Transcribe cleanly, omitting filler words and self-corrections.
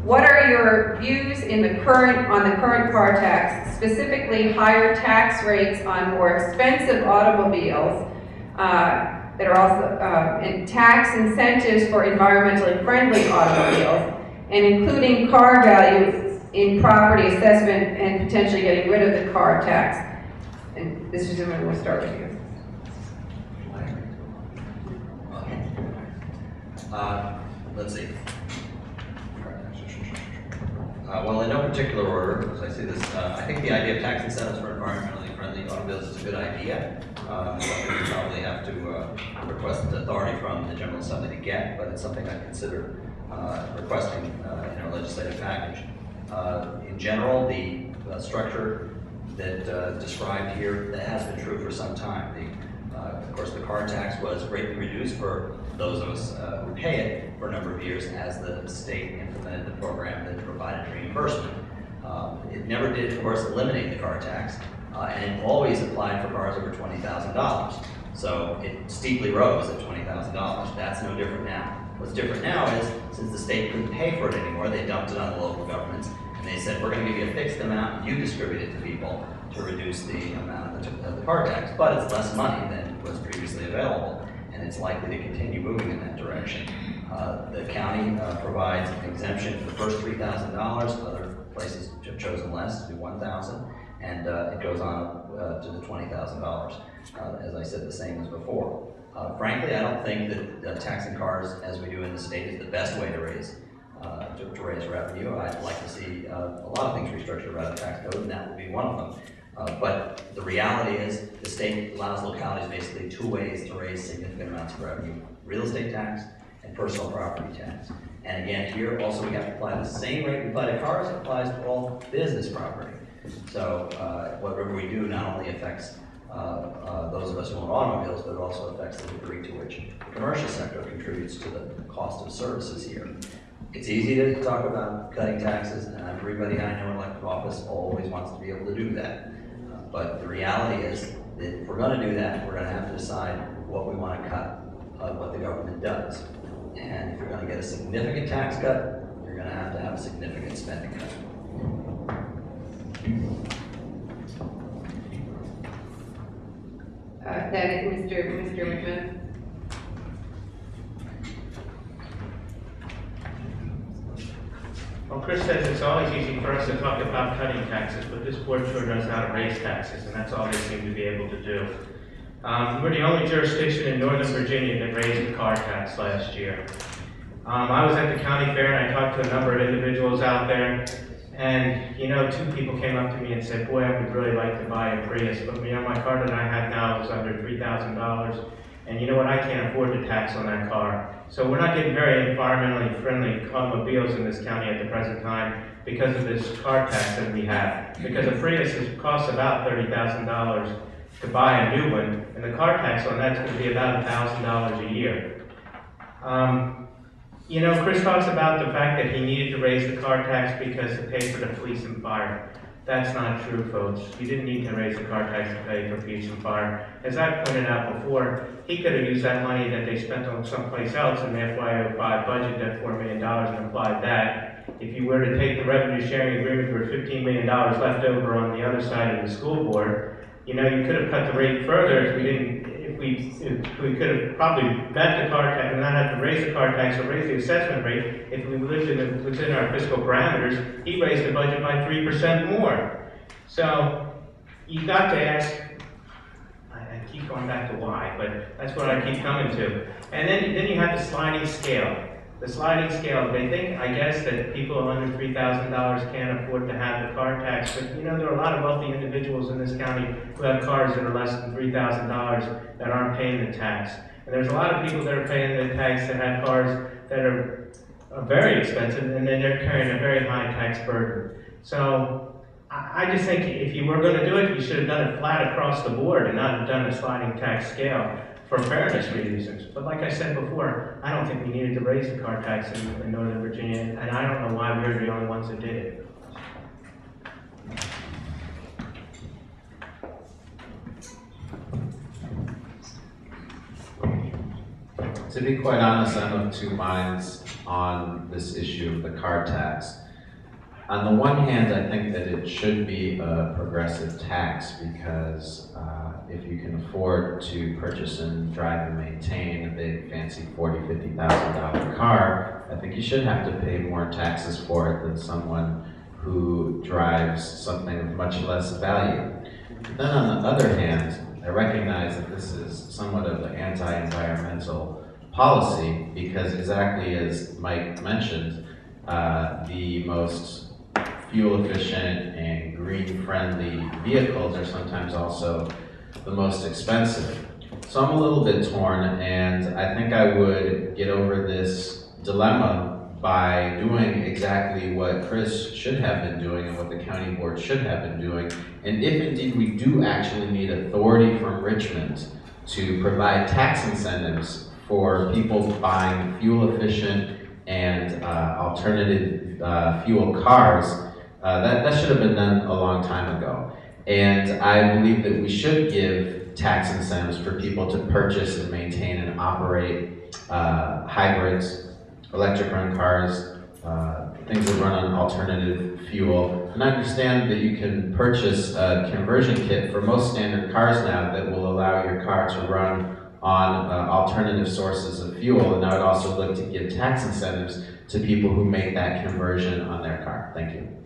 What are your views on the current car tax, specifically higher tax rates on more expensive automobiles that are also and tax incentives for environmentally friendly automobiles, and including car value in property assessment and potentially getting rid of the car tax? And Mr. Zimmerman, we'll start with you. Let's see. Well, in no particular order, as I see this, I think the idea of tax incentives for environmentally friendly automobiles is a good idea. Something we probably have to request authority from the General Assembly to get, but it's something I consider requesting in our legislative package. In general, the structure that described here, that has been true for some time. Of course, the car tax was greatly reduced for those of us who pay it for a number of years as the state implemented the program that provided reimbursement. It never did, of course, eliminate the car tax, and it always applied for cars over $20,000. So it steeply rose at $20,000. That's no different now. What's different now is, since the state couldn't pay for it anymore, they dumped it on the local governments, and they said, we're going to give you a fixed amount, and you distribute it to people to reduce the amount of the car tax. But it's less money than was previously available, and it's likely to continue moving in that direction. The county provides an exemption for the first $3,000. Other places have chosen less, to do $1,000, and it goes on to the $20,000. As I said, the same as before. Frankly, I don't think that taxing cars as we do in the state is the best way to raise revenue. I'd like to see a lot of things restructured around the tax code, and that would be one of them. But the reality is the state allows localities basically two ways to raise significant amounts of revenue: real estate tax and personal property tax. And again, here also we have to apply the same rate we apply to cars, it applies to all business property. So whatever we do not only affects those of us who own automobiles, but it also affects the degree to which the commercial sector contributes to the cost of services here. It's easy to talk about cutting taxes, and everybody I know in elected office always wants to be able to do that. But the reality is that if we're going to do that, we're going to have to decide what we want to cut of what the government does. And if you're going to get a significant tax cut, you're going to have a significant spending cut. That is Mr. McMahon. Well, Chris says it's always easy for us to talk about cutting taxes, but this board sure knows how to raise taxes, and that's all they seem to be able to do. We're the only jurisdiction in Northern Virginia that raised the car tax last year. I was at the county fair and I talked to a number of individuals out there, and you know, two people came up to me and said, boy, I would really like to buy a Prius, but you know, my car that I have now is under $3,000, and you know what, I can't afford the tax on that car. So we're not getting very environmentally friendly automobiles in this county at the present time because of this car tax that we have. Because a Prius costs about $30,000 to buy a new one, and the car tax on that's going to be about $1,000 a year. You know, Chris talks about the fact that he needed to raise the car tax because to pay for the police and fire. That's not true, folks. You didn't need to raise the car tax to pay for police and fire. As I pointed out before, he could have used that money that they spent on someplace else in the FY05 budget, that $4 million, and applied that. If you were to take the revenue sharing agreement for $15 million left over on the other side of the school board, you know, you could have cut the rate further if we didn't. If we could have probably met the car tax and not had to raise the car tax or raise the assessment rate if we lived within our fiscal parameters. He raised the budget by 3% more. So you got to ask. I keep going back to why, but that's what I keep coming to. And then you have the sliding scale. The sliding scale, they think, I guess, that people under $3,000 can't afford to have the car tax, but you know, there are a lot of wealthy individuals in this county who have cars that are less than $3,000 that aren't paying the tax. And there's a lot of people that are paying the tax that have cars that are very expensive, and then they're carrying a very high tax burden. So I just think if you were going to do it, you should have done it flat across the board and not have done a sliding tax scale for fairness reasons. But like I said before, I don't think we needed to raise the car tax in Northern Virginia, and I don't know why we're the only ones that did it. To be quite honest, I'm of two minds on this issue of the car tax. On the one hand, I think that it should be a progressive tax because if you can afford to purchase and drive and maintain a big fancy $40,000, $50,000 car, I think you should have to pay more taxes for it than someone who drives something of much less value. But then on the other hand, I recognize that this is somewhat of an anti-environmental policy because exactly as Mike mentioned, the most fuel efficient and green friendly vehicles are sometimes also the most expensive. So I'm a little bit torn, and I think I would get over this dilemma by doing exactly what Chris should have been doing and what the county board should have been doing. And if indeed we do actually need authority from Richmond to provide tax incentives for people buying fuel efficient and alternative fuel cars, that should have been done a long time ago. And I believe that we should give tax incentives for people to purchase and maintain and operate hybrids, electric run cars, things that run on alternative fuel. And I understand that you can purchase a conversion kit for most standard cars now that will allow your car to run on alternative sources of fuel. And I would also look to give tax incentives to people who make that conversion on their car. Thank you.